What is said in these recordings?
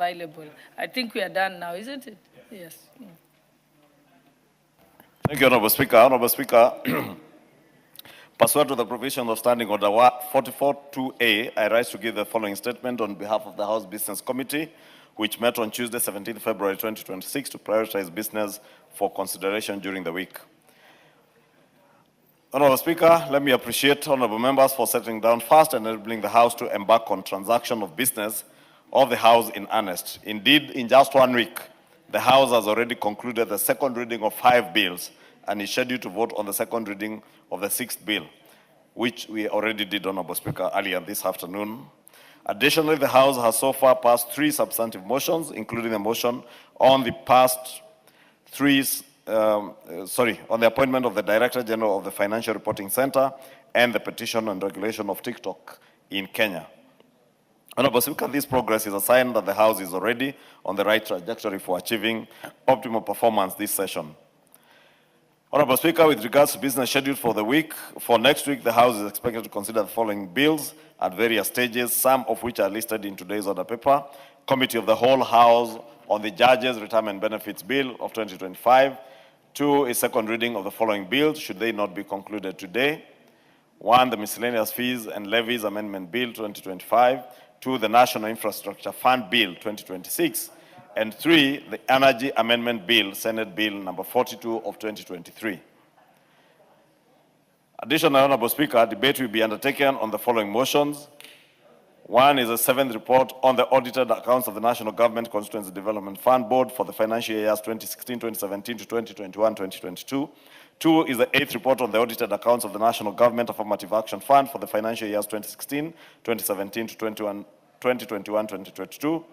available. I think we are done now, isn't it? Yes. Thank you, Honorable Speaker. Honorable Speaker, pursuant to the provision of Standing Order 44.2a, I rise to give the following statement on behalf of the House Business Committee, which met on Tuesday, 17 February 2026 to prioritize business for consideration during the week. Honorable Speaker, let me appreciate honorable members for settling down fast and enabling the House to embark on transaction of business of the House in earnest. Indeed, in just 1 week, the House has already concluded the second reading of 5 bills and is scheduled to vote on the second reading of the 6th bill, which we already did, Honorable Speaker, earlier this afternoon. Additionally, the House has so far passed 3 substantive motions, including a motion on the on the appointment of the Director General of the Financial Reporting Center and the petition on regulation of TikTok in Kenya. Honorable Speaker, this progress is a sign that the House is already on the right trajectory for achieving optimal performance this session. Honorable Speaker, with regards to business scheduled for the week, for next week, the House is expected to consider the following bills at various stages, some of which are listed in today's order paper. Committee of the Whole House on the Judges' Retirement Benefits Bill of 2025. 2, a second reading of the following bills, should they not be concluded today. 1, the Miscellaneous Fees and Levies Amendment Bill 2025. 2, the National Infrastructure Fund Bill 2026. And 3, the Energy Amendment Bill, Senate Bill number 42 of 2023. Additionally, Honorable Speaker, debate will be undertaken on the following motions. 1 is a 7th report on the audited accounts of the National Government Constituency Development Fund Board for the financial years 2016-2017 to 2021-2022. 2 is the 8th report on the audited accounts of the National Government Affirmative Action Fund for the financial years 2016-2017 to 2021-2022.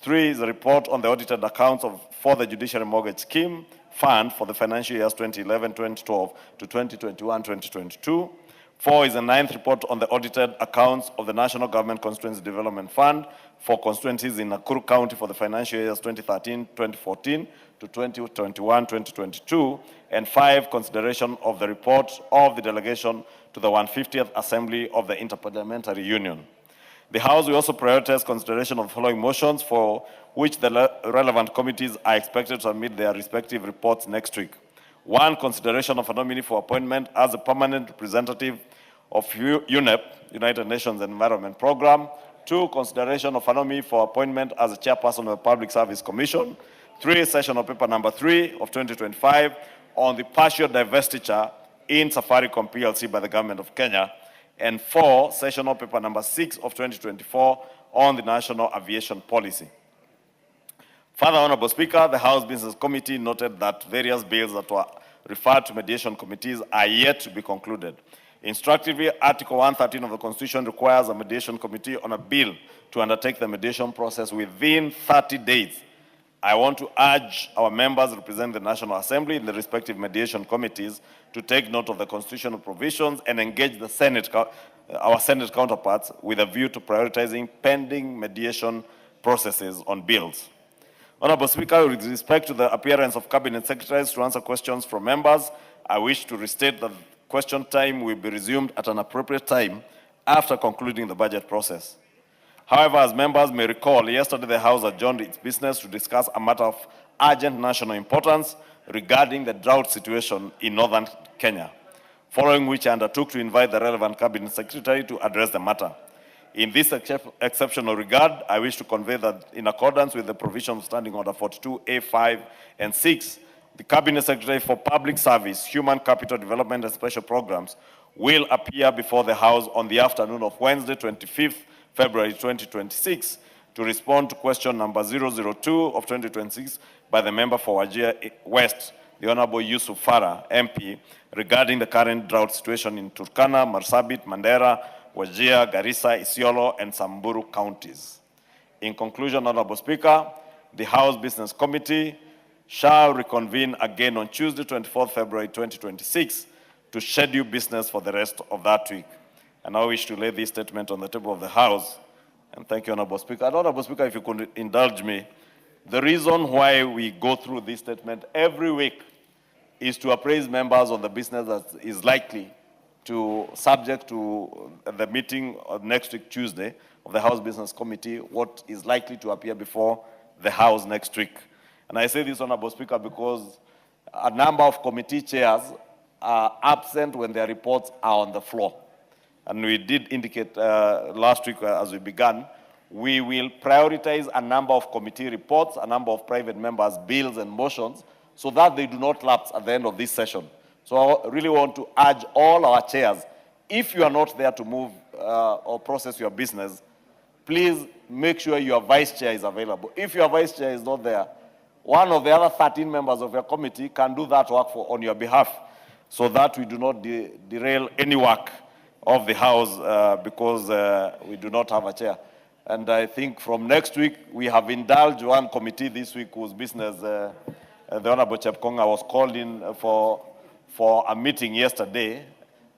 3 is a report on the audited accounts for the Judiciary Mortgage Scheme Fund for the financial years 2011-2012 to 2021-2022. 4 is a 9th report on the audited accounts of the National Government Constituency Development Fund for constituencies in Nakuru County for the financial years 2013-2014 to 2021-2022. And 5, consideration of the report of the delegation to the 150th Assembly of the Interparliamentary Union. The House will also prioritize consideration of the following motions for which the relevant committees are expected to submit their respective reports next week. 1, consideration of a nominee for appointment as a permanent representative of UNEP, United Nations Environment Program. 2, consideration of a nominee for appointment as a chairperson of the Public Service Commission. 3, session of paper number 3 of 2025 on the partial divestiture in Safaricom PLC by the Government of Kenya. And 4, session of paper number 6 of 2024 on the National Aviation Policy. Further, Honorable Speaker, the House Business Committee noted that various bills that were referred to mediation committees are yet to be concluded. Instructively, Article 113 of the Constitution requires a mediation committee on a bill to undertake the mediation process within 30 days. I want to urge our members representing the National Assembly in the respective mediation committees to take note of the constitutional provisions and engage the Senate, our Senate counterparts with a view to prioritizing pending mediation processes on bills. Honorable Speaker, with respect to the appearance of Cabinet Secretaries to answer questions from members, I wish to restate that question time will be resumed at an appropriate time after concluding the budget process. However, as members may recall, yesterday the House adjourned its business to discuss a matter of urgent national importance regarding the drought situation in northern Kenya, following which I undertook to invite the relevant Cabinet Secretary to address the matter. In this exceptional regard, I wish to convey that in accordance with the provision of Standing Order 42A5 and 6, the Cabinet Secretary for Public Service, Human Capital Development and Special Programs will appear before the House on the afternoon of Wednesday, 25th February 2026 to respond to question number 002 of 2026 by the member for Wajir West, the Honorable Yusuf Farah, MP, regarding the current drought situation in Turkana, Marsabit, Mandera, Wajir, Garissa, Isiolo, and Samburu counties. In conclusion, Honorable Speaker, the House Business Committee shall reconvene again on Tuesday, 24th February 2026 to schedule business for the rest of that week. And I wish to lay this statement on the table of the House. And thank you, Honorable Speaker. And Honorable Speaker, if you could indulge me, the reason why we go through this statement every week is to appraise members on the business that is likely to subject to the meeting of next week, Tuesday, of the House Business Committee what is likely to appear before the House next week. And I say this, Honorable Speaker, because a number of committee chairs are absent when their reports are on the floor. And we did indicate last week as we began, we will prioritize a number of committee reports, a number of private members' bills and motions, so that they do not lapse at the end of this session. So I really want to urge all our chairs, if you are not there to move or process your business, please make sure your vice chair is available. If your vice chair is not there, one of the other 13 members of your committee can do that work on your behalf, so that we do not derail any work of the House because we do not have a chair. And I think from next week, we have indulged one committee this week whose business, the Honorable Chepkonga was called in for a meeting yesterday,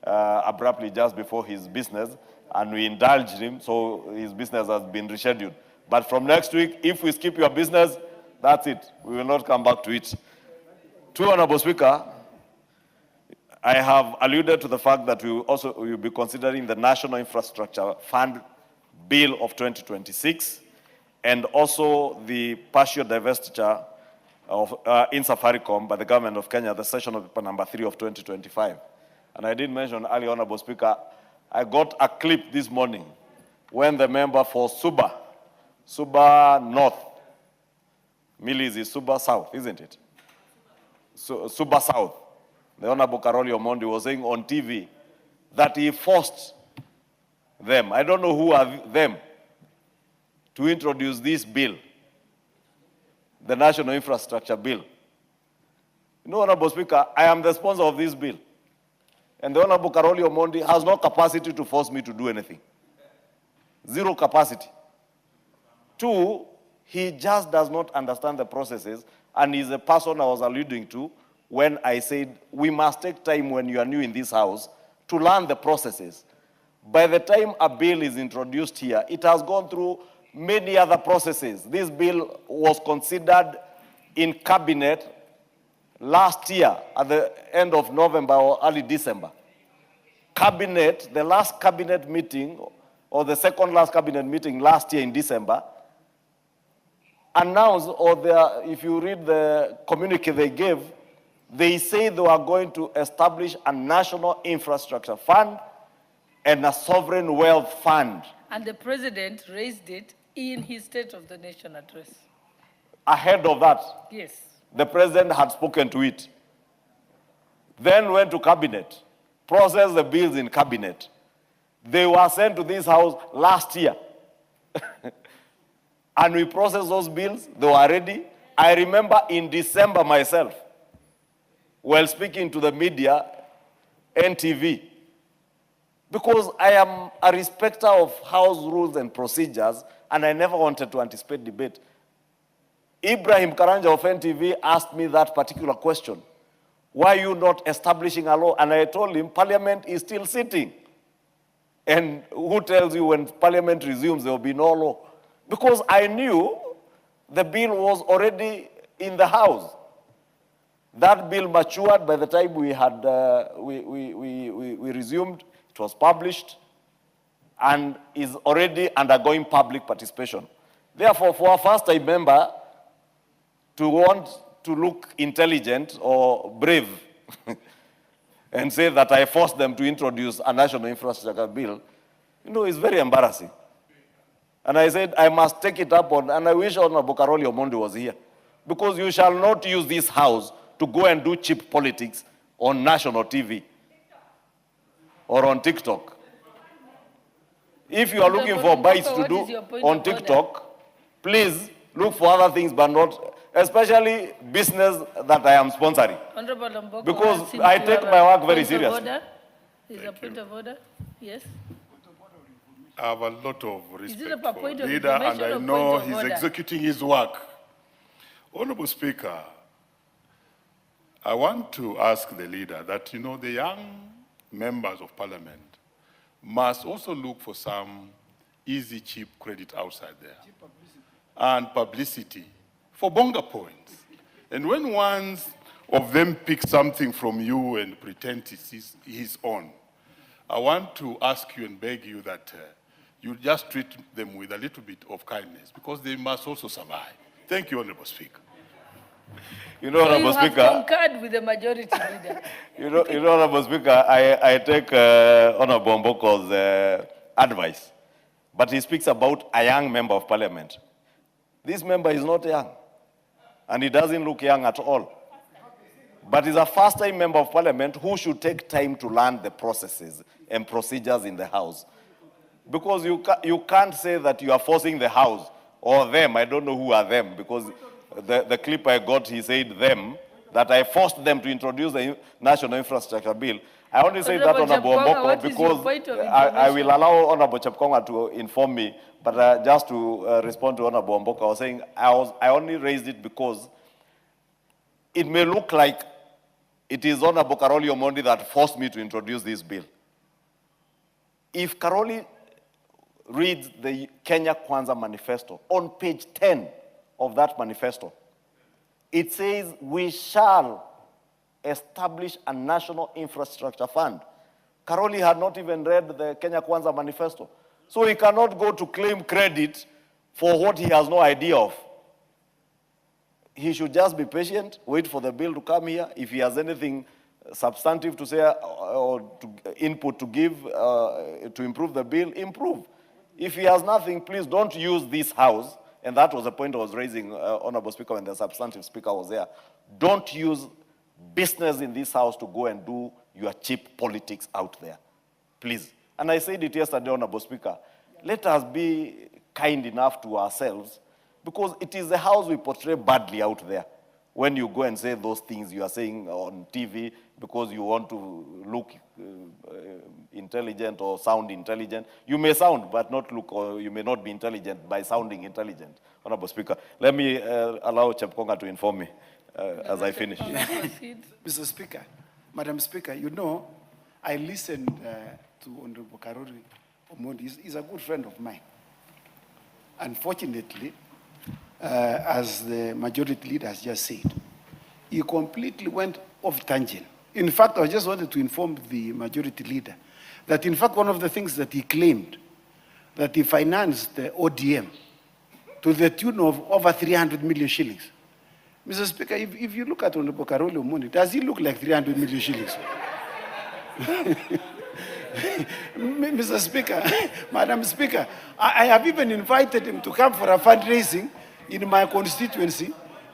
abruptly just before his business, and we indulged him, so his business has been rescheduled. But from next week, if we skip your business, that's it. We will not come back to it. To Honorable Speaker, I have alluded to the fact that we will be considering the National Infrastructure Fund Bill of 2026 and also the partial divestiture of, in Safaricom by the government of Kenya, the session of paper number 3 of 2025. And I did mention earlier, Honorable Speaker, I got a clip this morning when the member for Suba North, Millis is Suba South, isn't it? So, Suba South, the Honorable Karoli Omondi was saying on TV that he forced them, I don't know who are them, to introduce this bill, the National Infrastructure Bill. You know, Honorable Speaker, I am the sponsor of this bill. And the Honorable Karoli Omondi has no capacity to force me to do anything. Zero capacity. Two, he just does not understand the processes, and he's a person I was alluding to when I said we must take time when you are new in this House to learn the processes. By the time a bill is introduced here, it has gone through many other processes. This bill was considered in cabinet last year at the end of November or early December. Cabinet, the last cabinet meeting, or the second last cabinet meeting last year in December, announced, or if you read the communique they gave, they say they are going to establish a national infrastructure fund and a sovereign wealth fund. And the president raised it in his State of the Nation address. Ahead of that, yes, the president had spoken to it. Then went to cabinet, processed the bills in cabinet. They were sent to this House last year. And we processed those bills, they were ready. I remember in December myself, while speaking to the media, NTV, because I am a respecter of House rules and procedures, and I never wanted to anticipate debate. Ibrahim Karanja of NTV asked me that particular question. Why are you not establishing a law? And I told him, Parliament is still sitting. And who tells you when Parliament resumes, there will be no law? Because I knew the bill was already in the House. That bill matured by the time we had we resumed. It was published and is already undergoing public participation. Therefore, for a first-time member to want to look intelligent or brave and say that I forced them to introduce a national infrastructure bill, you know, it's very embarrassing. And I said, I must take it up on, and I wish Honorable Karoli Omondi was here, because you shall not use this House to go and do cheap politics on national TV or on TikTok. If you are looking for bites to do on TikTok, please look for other things, but not, especially business that I am sponsoring. Honorable Mboko, because I take my work very seriously. Is a point of order? Yes. I have a lot of respect Is it a for point the of leader, and information I or know point of he's order? executing his work. Honorable Speaker, I want to ask the leader that, you know, the young members of parliament must also look for some easy, cheap credit outside there. And publicity for bonga points. And when one of them picks something from you and pretend it's his own, I want to ask you and beg you that you just treat them with a little bit of kindness because they must also survive. Thank you, Honorable Speaker. You know, So Honorable you have Speaker, concurred with the majority leader. you know, Honorable Speaker, I take Honorable Mboko's advice, but he speaks about a young member of parliament. This member is not young, and he doesn't look young at all. But he's a first-time member of parliament who should take time to learn the processes and procedures in the House. Because you can't say that you are forcing the House, or them, I don't know who are them, because the clip I got, he said them, that I forced them to introduce the National Infrastructure Bill. I only say that, Honorable Mboko, because I will allow Honorable Chepkonga to inform me, but just to respond to Honorable Mboko, I was saying I only raised it because it may look like it is Honorable Karoli Omondi that forced me to introduce this bill. If Karoli reads the Kenya Kwanza manifesto, on page 10 of that manifesto, it says we shall establish a national infrastructure fund. Karoli had not even read the Kenya Kwanza manifesto. So he cannot go to claim credit for what he has no idea of. He should just be patient, wait for the bill to come here. If he has anything substantive to say or input to give to improve the bill, improve. If he has nothing, please don't use this House, and that was the point I was raising, Honorable Speaker, when the substantive speaker was there. Don't use business in this House to go and do your cheap politics out there, please. And I said it yesterday, Honorable Speaker, let us be kind enough to ourselves, because it is the House we portray badly out there. When you go and say those things you are saying on TV because you want to look intelligent or sound intelligent. You may sound, but not look, or you may not be intelligent by sounding intelligent. Honorable Speaker, let me allow Chepkonga to inform me as I finish. Mr. Speaker, Madam Speaker, you know, I listened to Honorable Karoli Omondi. He's a good friend of mine. Unfortunately, as the majority leader has just said, he completely went off tangent. In fact, I just wanted to inform the majority leader that, in fact, one of the things that he claimed, that he financed the ODM to the tune of over 300 million shillings. Mr. Speaker, if you look at Honorable Karoli Omondi, does he look like 300 million shillings? Mr. Speaker, Madam Speaker, I have even invited him to come for a fundraising in my constituency,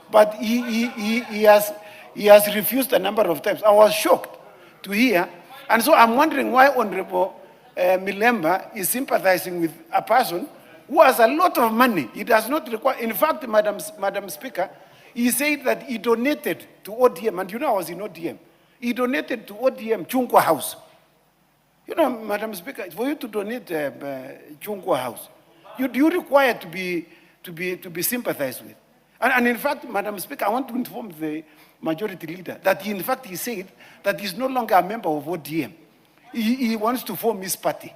but he has refused a number of times. I was shocked to hear, and so I'm wondering why Honorable Milemba is sympathizing with a person who has a lot of money. He does not require. In fact, Madam Speaker, he said that he donated to ODM, and you know I was in ODM. He donated to ODM Ichungwa House. You know, Madam Speaker, for you to donate Ichungwa House, you require to be sympathized with. And in fact, Madam Speaker, I want to inform the majority leader that he said that he's no longer a member of ODM. He wants to form his party.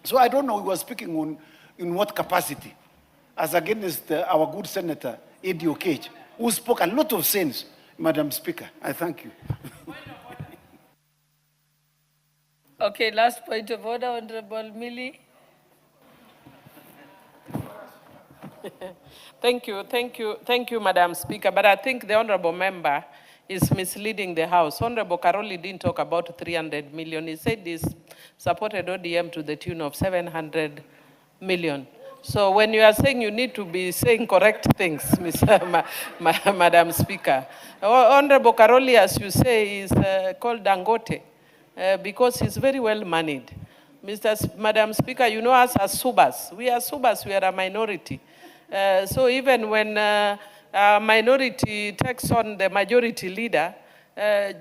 So I don't know, he was speaking in what capacity, as against our good Senator, Eddie Okech, who spoke a lot of sense, Madam Speaker. I thank you. Okay, last point of order, Honorable Millie. Thank you, Madam Speaker. But I think the honorable member is misleading the House. Honorable Karoli didn't talk about 300 million. He said he supported ODM to the tune of 700 million. So when you are saying, you need to be saying correct things, Madam Speaker. Honorable Karoli, as you say, is called Dangote because he's very well managed. Madam Speaker, you know us as Subas. We are Subas, we are a minority. So even when a minority takes on the majority leader,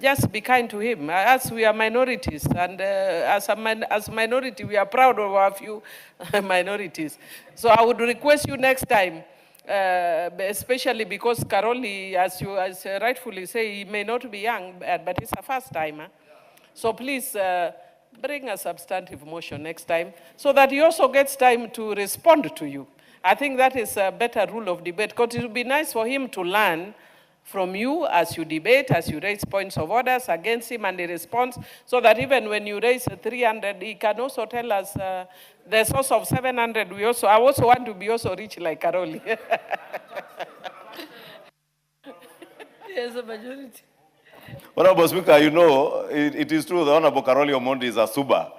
just be kind to him. As we are minorities, and as minority, we are proud of our few minorities. So I would request you next time, especially because Karoli, as you rightfully say, he may not be young, but he's a first timer. So please bring a substantive motion next time so that he also gets time to respond to you. I think that is a better rule of debate, because it would be nice for him to learn from you as you debate, as you raise points of orders against him, and he responds, so that even when you raise 300, he can also tell us the source of 700. I also want to be also rich like Karoli. Yes, a majority. Honorable Speaker, you know, it is true the Honorable Karoli Omondi is a Suba,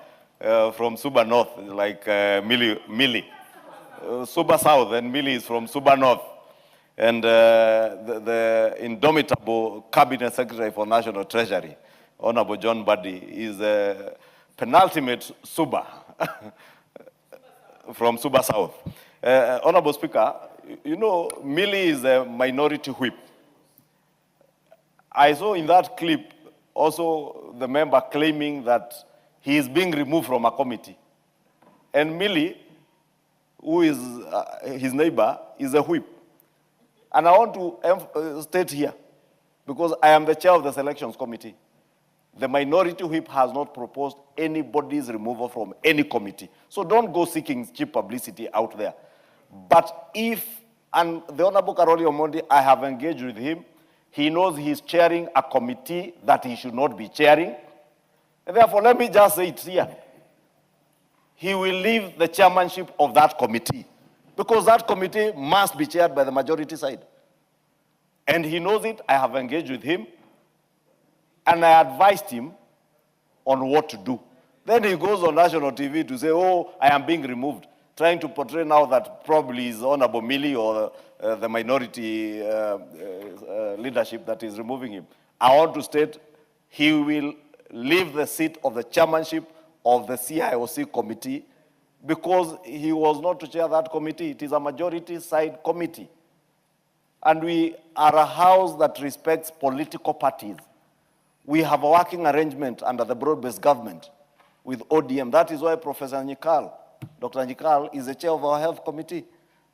from Suba North, like Millie. Suba South, and Millie is from Suba North. And the indomitable Cabinet Secretary for National Treasury, Honorable John Buddy, is a penultimate Suba from Suba South. Honorable Speaker, you know, Millie is a minority whip. I saw in that clip also the member claiming that he is being removed from a committee. And Millie, who is his neighbor, is a whip. And I want to state here, because I am the chair of the selections committee, the minority whip has not proposed anybody's removal from any committee. So don't go seeking cheap publicity out there. But if, and the Honorable Karoli Omondi, I have engaged with him, he knows he's chairing a committee that he should not be chairing. And therefore, let me just say it here. He will leave the chairmanship of that committee, because that committee must be chaired by the majority side. And he knows it. I have engaged with him, and I advised him on what to do. Then he goes on national TV to say, oh, I am being removed, trying to portray now that probably is Honorable Millie or the minority leadership that is removing him. I want to state he will leave the seat of the chairmanship of the CIOC committee, because he was not to chair that committee. It is a majority side committee. And we are a house that respects political parties. We have a working arrangement under the broad-based government with ODM. That is why Professor Nyikal, Dr. Nyikal, is the chair of our health committee.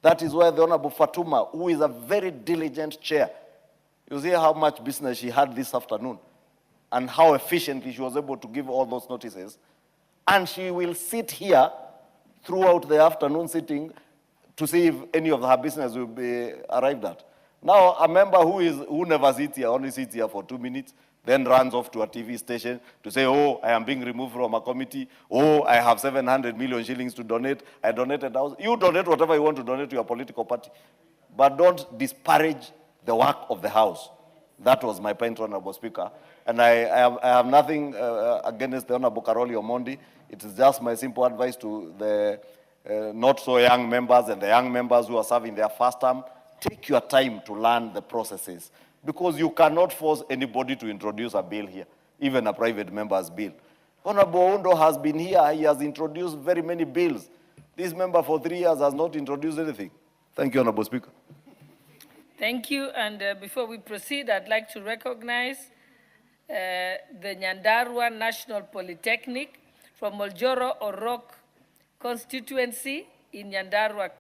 That is why the Honorable Fatuma, who is a very diligent chair, you see how much business she had this afternoon and how efficiently she was able to give all those notices. And she will sit here throughout the afternoon sitting to see if any of her business will be arrived at. Now, a member who never sits here, only sits here for 2 minutes, then runs off to a TV station to say, oh, I am being removed from a committee. Oh, I have 700 million shillings to donate. I donated 1,000. You donate whatever you want to donate to your political party. But don't disparage the work of the House. That was my point, Honorable Speaker. And I have nothing against the Honorable Karoli Omondi. It is just my simple advice to the not so young members and the young members who are serving their first term. Take your time to learn the processes, because you cannot force anybody to introduce a bill here, even a private member's bill. Honorable Undo has been here. He has introduced very many bills. This member for 3 years has not introduced anything. Thank you, Honorable Speaker. Thank you. And before we proceed, I'd like to recognize the Nyandarua National Polytechnic from Oljoro Orok constituency in Nyandarua